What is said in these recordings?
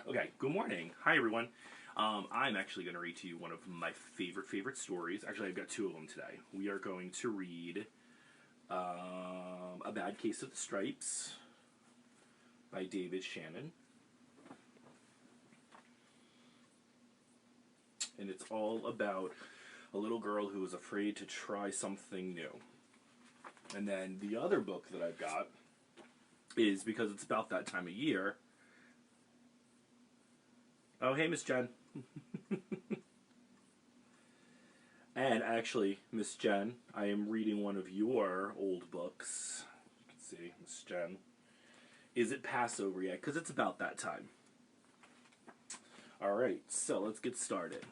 Okay, good morning. Hi, everyone. I'm actually going to read to you one of my favorite stories. Actually, I've got two of them today. We are going to read A Bad Case of the Stripes by David Shannon. And it's all about a little girl who is afraid to try something new. And then the other book that I've got is, because it's about that time of year. Oh, hey, Miss Jen. And actually, Miss Jen, I am reading one of your old books. You can see, Miss Jen. Is It Passover Yet? Because it's about that time. Alright, so let's get started.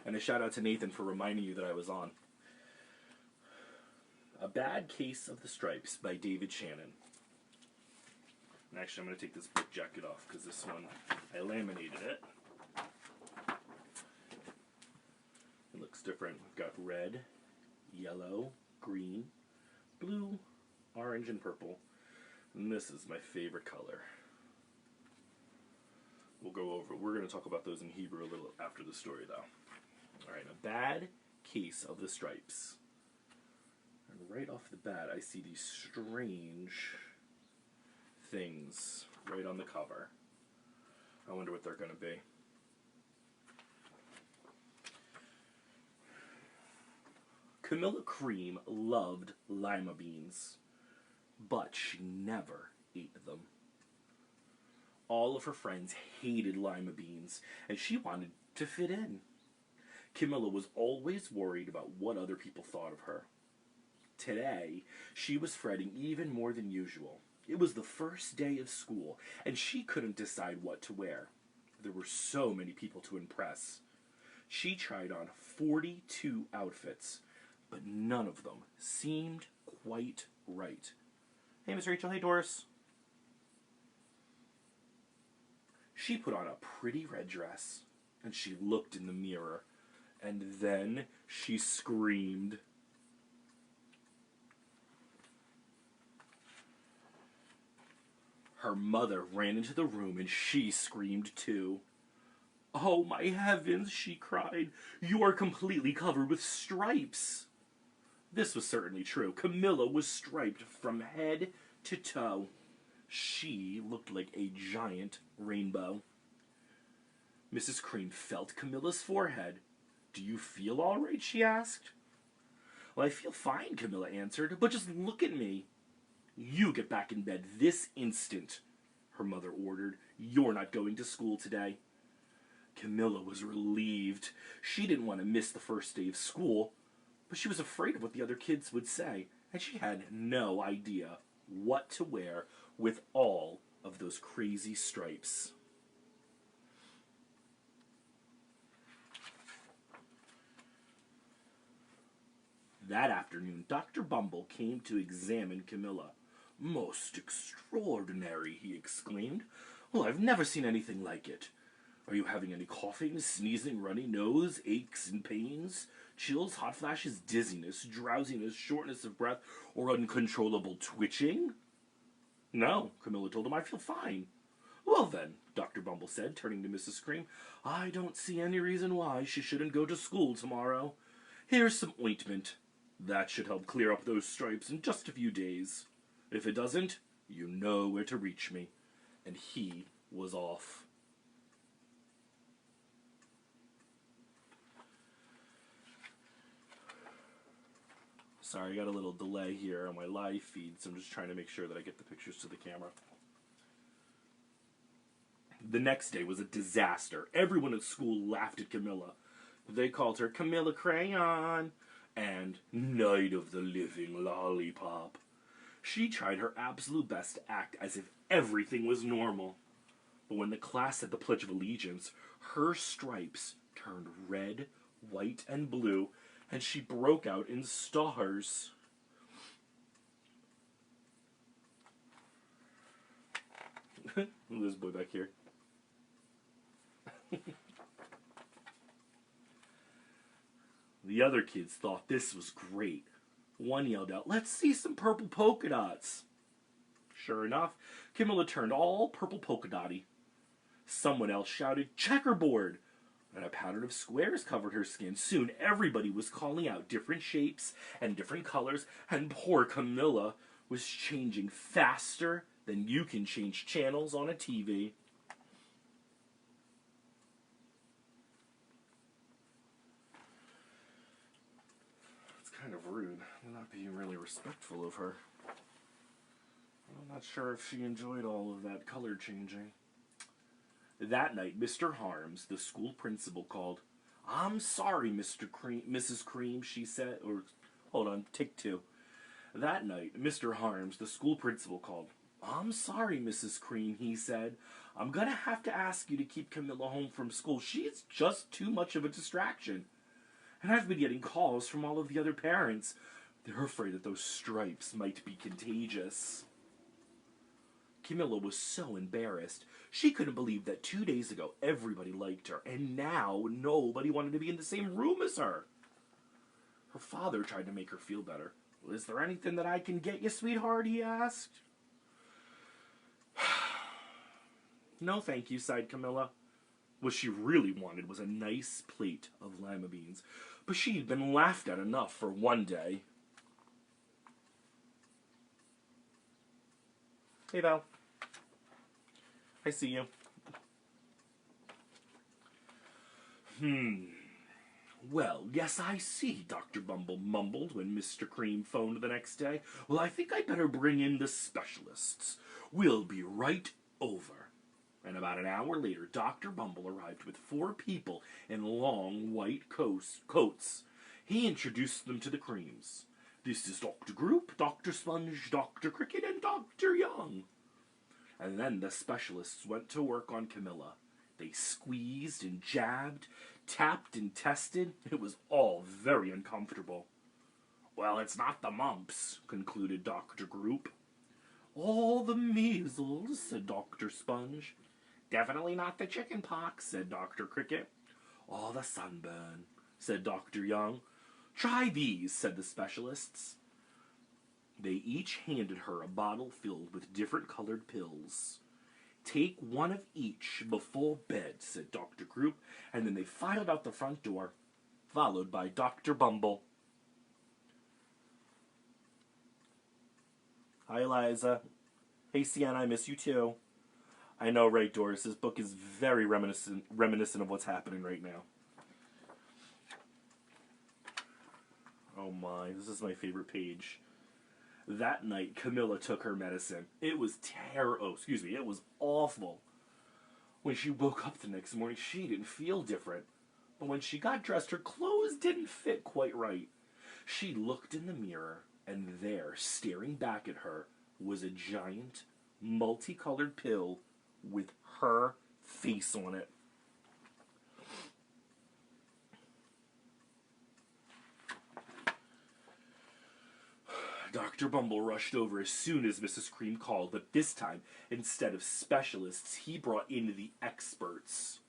And a shout out to Nathan for reminding you that I was on. A Bad Case of the Stripes by David Shannon. And actually, I'm going to take this book jacket off because this one, I laminated it. It looks different. We've got red, yellow, green, blue, orange, and purple. And this is my favorite color. We're going to talk about those in Hebrew a little after the story, though. Alright, A Bad Case of the Stripes. And right off the bat, I see these strange things right on the cover. I wonder what they're going to be. Camilla Cream loved lima beans, but she never ate them. All of her friends hated lima beans, and she wanted to fit in. Camilla was always worried about what other people thought of her. Today, she was fretting even more than usual. It was the first day of school, and she couldn't decide what to wear. There were so many people to impress. She tried on 42 outfits, but none of them seemed quite right. Hey, Miss Rachel. Hey, Doris. She put on a pretty red dress, and she looked in the mirror, and then she screamed. Her mother ran into the room and she screamed too. "Oh, my heavens," she cried. "You are completely covered with stripes." This was certainly true. Camilla was striped from head to toe. She looked like a giant rainbow. Mrs. Cream felt Camilla's forehead. "Do you feel all right?" she asked. "Well, I feel fine," Camilla answered, "but just look at me." "You get back in bed this instant," her mother ordered. "You're not going to school today." Camilla was relieved. She didn't want to miss the first day of school, but she was afraid of what the other kids would say, and she had no idea what to wear with all of those crazy stripes. That afternoon, Dr. Bumble came to examine Camilla. "Most extraordinary," he exclaimed. "Well, I've never seen anything like it. Are you having any coughing, sneezing, runny nose, aches and pains, chills, hot flashes, dizziness, drowsiness, shortness of breath, or uncontrollable twitching?" "No," Camilla told him. "I feel fine." "Well then," Dr. Bumble said, turning to Mrs. Cream, "I don't see any reason why she shouldn't go to school tomorrow. Here's some ointment. That should help clear up those stripes in just a few days. If it doesn't, you know where to reach me." And he was off. Sorry, I got a little delay here on my live feed, so I'm just trying to make sure that I get the pictures to the camera. The next day was a disaster. Everyone at school laughed at Camilla. They called her Camilla Crayon and Night of the Living Lollipop. She tried her absolute best to act as if everything was normal. But when the class said the Pledge of Allegiance, her stripes turned red, white, and blue, and she broke out in stars. This boy back here. The other kids thought this was great. One yelled out, "Let's see some purple polka dots." Sure enough, Camilla turned all purple polka dotty. Someone else shouted, "Checkerboard!" And a pattern of squares covered her skin. Soon everybody was calling out different shapes and different colors, and poor Camilla was changing faster than you can change channels on a TV. It's kind of rude. I'm not being really respectful of her. I'm not sure if she enjoyed all of that color changing. That night, Mr. Harms, the school principal, called. "I'm sorry, Mrs. Cream," she said. Or, hold on, take two. That night, Mr. Harms, the school principal, called. "I'm sorry, Mrs. Cream," he said. "I'm gonna have to ask you to keep Camilla home from school. She's just too much of a distraction. And I've been getting calls from all of the other parents. They're afraid that those stripes might be contagious." Camilla was so embarrassed. She couldn't believe that 2 days ago everybody liked her, and now nobody wanted to be in the same room as her. Her father tried to make her feel better. "Is there anything that I can get you, sweetheart?" he asked. "No, thank you," sighed Camilla. What she really wanted was a nice plate of lima beans, but she'd been laughed at enough for one day. "Hey, Val. I see you." "Well, yes, I see," Dr. Bumble mumbled when Mr. Cream phoned the next day. "Well, I think I'd better bring in the specialists. We'll be right over." And about an hour later, Dr. Bumble arrived with 4 people in long white coats. He introduced them to the Creams. "This is Dr. Group, Dr. Sponge, Dr. Cricket, and Dr. Young." And then the specialists went to work on Camilla. They squeezed and jabbed, tapped and tested. It was all very uncomfortable. "Well, it's not the mumps," concluded Dr. Group. "All the measles," said Dr. Sponge. "Definitely not the chicken pox," said Dr. Cricket. "All the sunburn," said Dr. Young. "Try these," said the specialists. They each handed her a bottle filled with different colored pills. "Take one of each before bed," said Dr. Group, and then they filed out the front door, followed by Dr. Bumble. "Hi, Eliza. Hey, Sienna, I miss you too." I know, right, Doris? This book is very reminiscent of what's happening right now. Oh my, this is my favorite page. That night, Camilla took her medicine. It was it was awful. When she woke up the next morning, she didn't feel different. But when she got dressed, her clothes didn't fit quite right. She looked in the mirror, and there, staring back at her, was a giant, multicolored pill with her face on it. Dr. Bumble rushed over as soon as Mrs. Cream called, but this time, instead of specialists, he brought in the experts.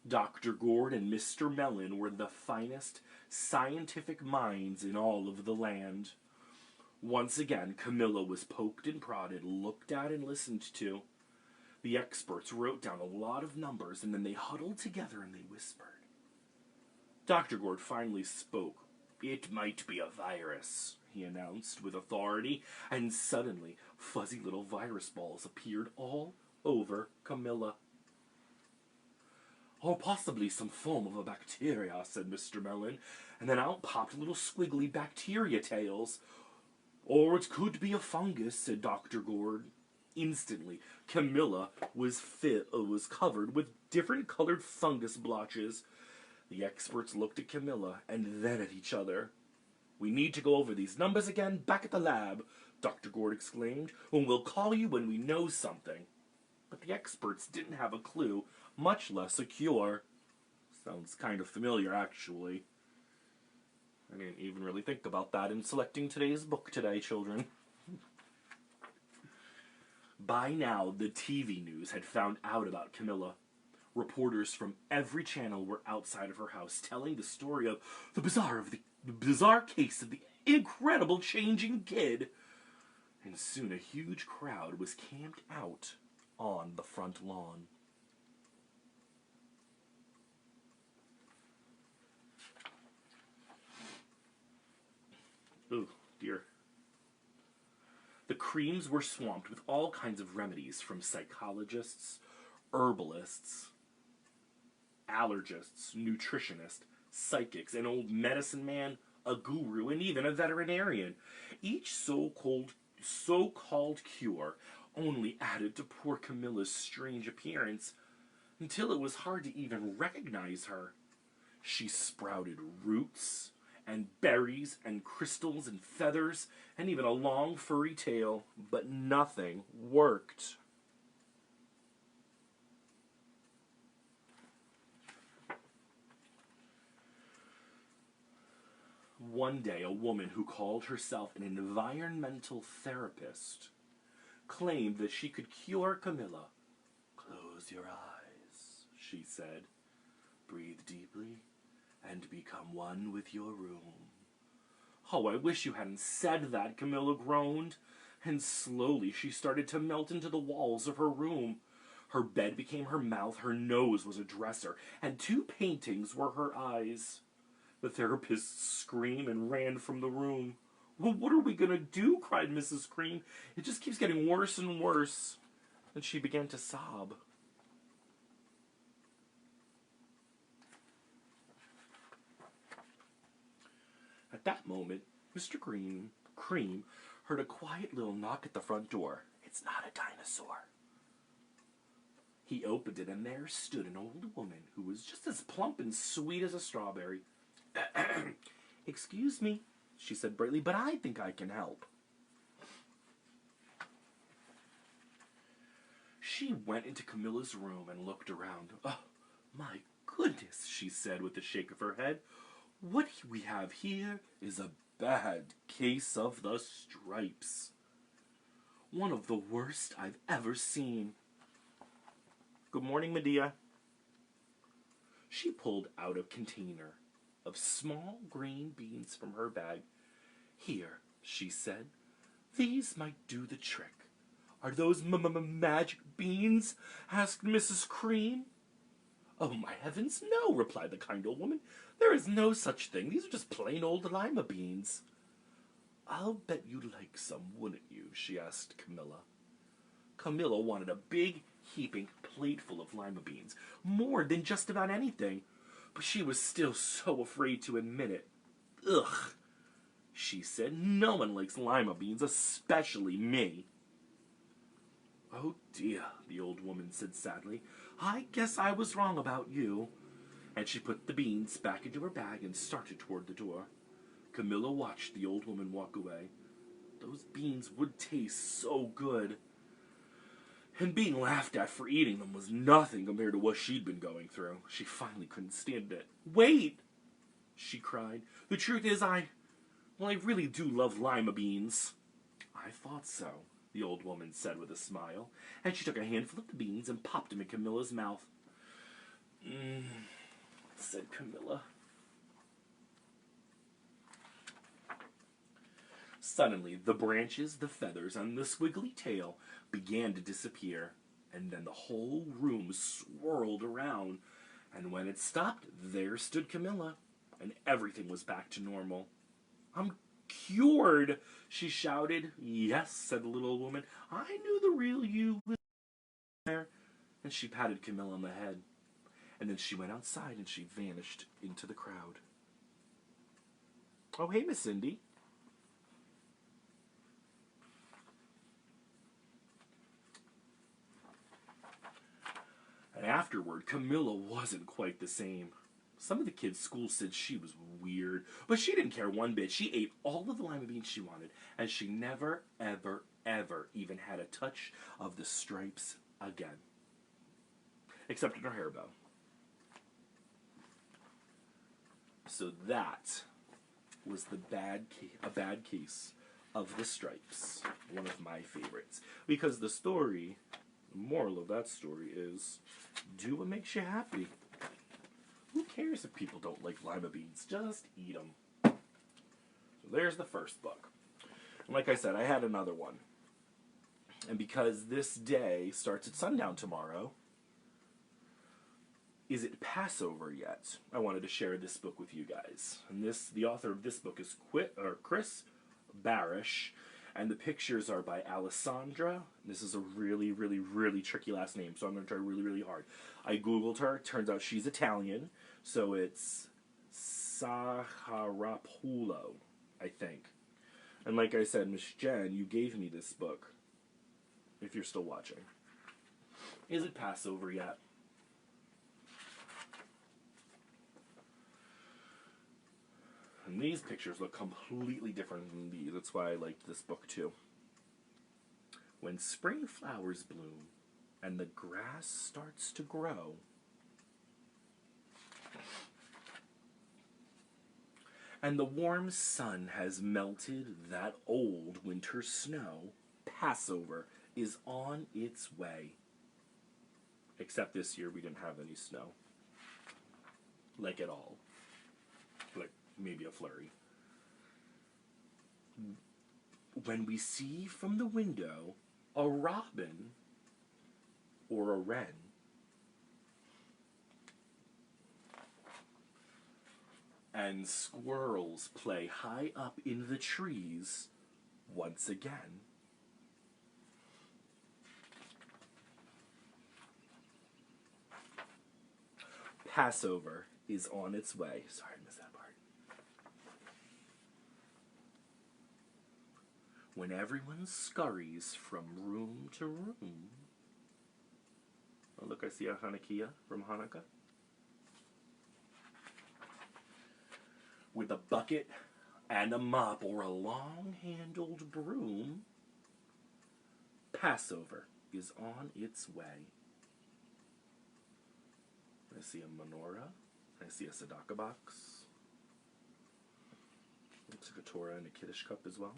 Dr. Gourd and Mr. Mellon were the finest scientific minds in all of the land. Once again, Camilla was poked and prodded, looked at and listened to. The experts wrote down a lot of numbers, and then they huddled together and they whispered. Dr. Gourd finally spoke. "It might be a virus," he announced with authority, and suddenly fuzzy little virus balls appeared all over Camilla. "Or possibly some form of a bacteria," said Mr. Mellon, and then out popped little squiggly bacteria tails. "Or it could be a fungus," said Dr. Gourd. Instantly, Camilla was covered with different colored fungus blotches. The experts looked at Camilla and then at each other. "We need to go over these numbers again back at the lab," Dr. Gourd exclaimed, "and we'll call you when we know something." But the experts didn't have a clue, much less a cure. Sounds kind of familiar, actually. I didn't even really think about that in selecting today's book today, children. By now, the TV news had found out about Camilla. Reporters from every channel were outside of her house telling the story of the bizarre case of the incredible changing kid. And soon a huge crowd was camped out on the front lawn. Oh, dear. The creams were swamped with all kinds of remedies from psychologists, herbalists, allergists, nutritionists, psychics, an old medicine man, a guru, and even a veterinarian. Each so-called cure only added to poor Camilla's strange appearance until it was hard to even recognize her. She sprouted roots and berries and crystals and feathers and even a long furry tail, but nothing worked. One day, a woman who called herself an environmental therapist claimed that she could cure Camilla. "Close your eyes," she said. "Breathe deeply and become one with your room." "Oh, I wish you hadn't said that," Camilla groaned. And slowly she started to melt into the walls of her room. Her bed became her mouth, her nose was a dresser, and 2 paintings were her eyes. The therapist screamed and ran from the room. "Well, what are we going to do?" cried Mrs. Cream. "It just keeps getting worse and worse." And she began to sob. At that moment, Mr. Cream heard a quiet little knock at the front door. "It's not a dinosaur." He opened it, and there stood an old woman who was just as plump and sweet as a strawberry. "Excuse me," she said brightly, "but I think I can help." She went into Camilla's room and looked around. "Oh, my goodness," she said with a shake of her head. "What we have here is a bad case of the stripes. One of the worst I've ever seen. Good morning, Medea." She pulled out a container of small green beans from her bag. "Here," she said. "These might do the trick." "Are those magic beans?" asked Mrs. Cream. "Oh, my heavens, no," replied the kind old woman. "There is no such thing. These are just plain old lima beans." "I'll bet you'd like some, wouldn't you?" she asked Camilla. Camilla wanted a big, heaping plateful of lima beans, more than just about anything, but she was still so afraid to admit it. "Ugh," she said. "No one likes lima beans, especially me." "Oh dear," the old woman said sadly. "I guess I was wrong about you." And she put the beans back into her bag and started toward the door. Camilla watched the old woman walk away. Those beans would taste so good. And being laughed at for eating them was nothing compared to what she'd been going through. She finally couldn't stand it. "Wait!" she cried. "The truth is, I really do love lima beans." "I thought so," the old woman said with a smile, and she took a handful of the beans and popped them in Camilla's mouth. Said Camilla. Suddenly, the branches, the feathers, and the squiggly tail began to disappear, and then the whole room swirled around, and when it stopped, there stood Camilla, and everything was back to normal. "I'm cured!" she shouted. "Yes," said the little woman. "I knew the real you was there." And she patted Camilla on the head. And then she went outside and she vanished into the crowd. "Oh, hey, Miss Cindy." And afterward, Camilla wasn't quite the same. Some of the kids' school said she was weird, but she didn't care one bit. She ate all of the lima beans she wanted, and she never, ever, ever even had a touch of the stripes again. Except in her hair bow. So that was a bad case of the stripes. One of my favorites. Because the moral of that story is, do what makes you happy. Who cares if people don't like lima beans? Just eat them. So there's the first book. And like I said, I had another one. And because this day starts at sundown tomorrow, is it Passover yet? I wanted to share this book with you guys. And the author of this book is Chris Barash, and the pictures are by Alessandra. This is a really, really, really tricky last name, so I'm going to try really, really hard. I googled her. Turns out she's Italian, so it's Psacharopulo, I think. And like I said, Miss Jen, you gave me this book, if you're still watching. Is it Passover yet? And these pictures look completely different than these. That's why I liked this book too. When spring flowers bloom and the grass starts to grow, and the warm sun has melted that old winter snow, Passover is on its way. Except this year we didn't have any snow. Like at all. Like maybe a flurry. When we see from the window a robin or a wren, and squirrels play high up in the trees once again, Passover is on its way. Sorry, I missed that part. When everyone scurries from room to room. Oh, look, I see a Hanukkah from Hanukkah. With a bucket and a mop or a long-handled broom, Passover is on its way. I see a menorah. I see a tzedakah box. Looks like a Torah and a Kiddush cup as well.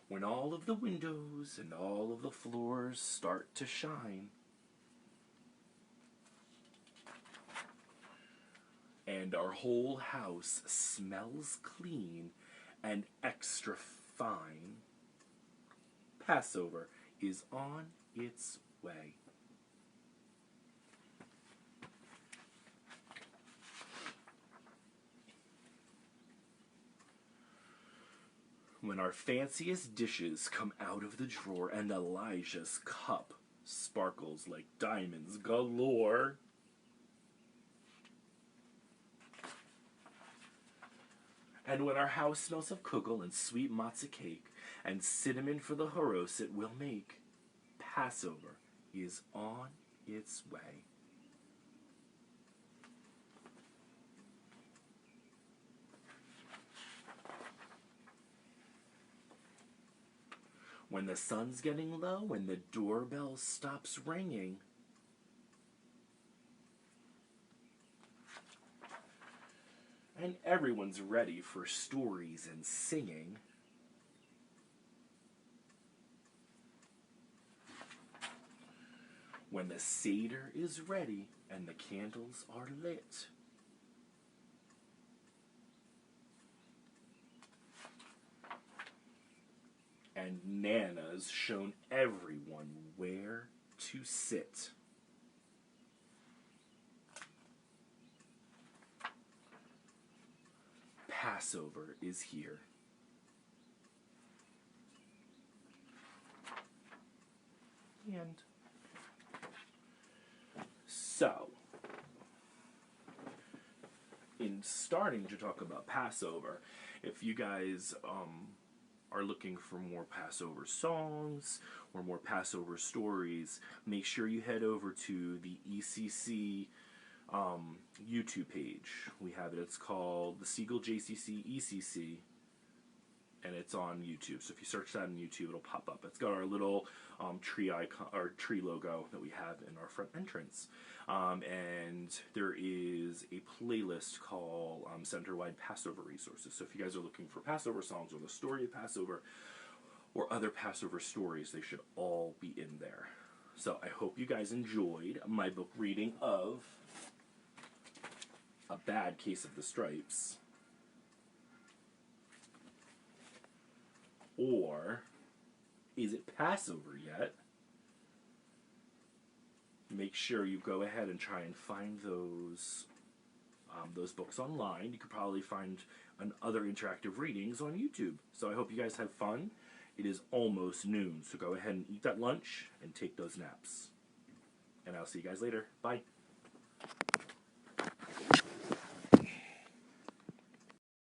When all of the windows and all of the floors start to shine, and our whole house smells clean and extra fine, Passover is on its way. When our fanciest dishes come out of the drawer and Elijah's cup sparkles like diamonds galore, and when our house smells of kugel and sweet matzah cake and cinnamon for the horos it will make, Passover is on its way. When the sun's getting low and the doorbell stops ringing, and everyone's ready for stories and singing, when the Seder is ready and the candles are lit, and Nana's shown everyone where to sit, Passover is here. And so, in starting to talk about Passover, if you guys are looking for more Passover songs or more Passover stories, make sure you head over to the ECC YouTube page. We have it. It's called the Siegel JCC ECC, and it's on YouTube. So if you search that on YouTube, it'll pop up. It's got our little tree icon, or tree logo that we have in our front entrance. And there is a playlist called Center-Wide Passover Resources. So if you guys are looking for Passover songs or the story of Passover or other Passover stories, they should all be in there. So I hope you guys enjoyed my book reading of A Bad Case of the Stripes. Or is it Passover yet? Make sure you go ahead and try and find those books online. You could probably find other interactive readings on YouTube. So I hope you guys have fun. It is almost noon, so go ahead and eat that lunch and take those naps. And I'll see you guys later. Bye.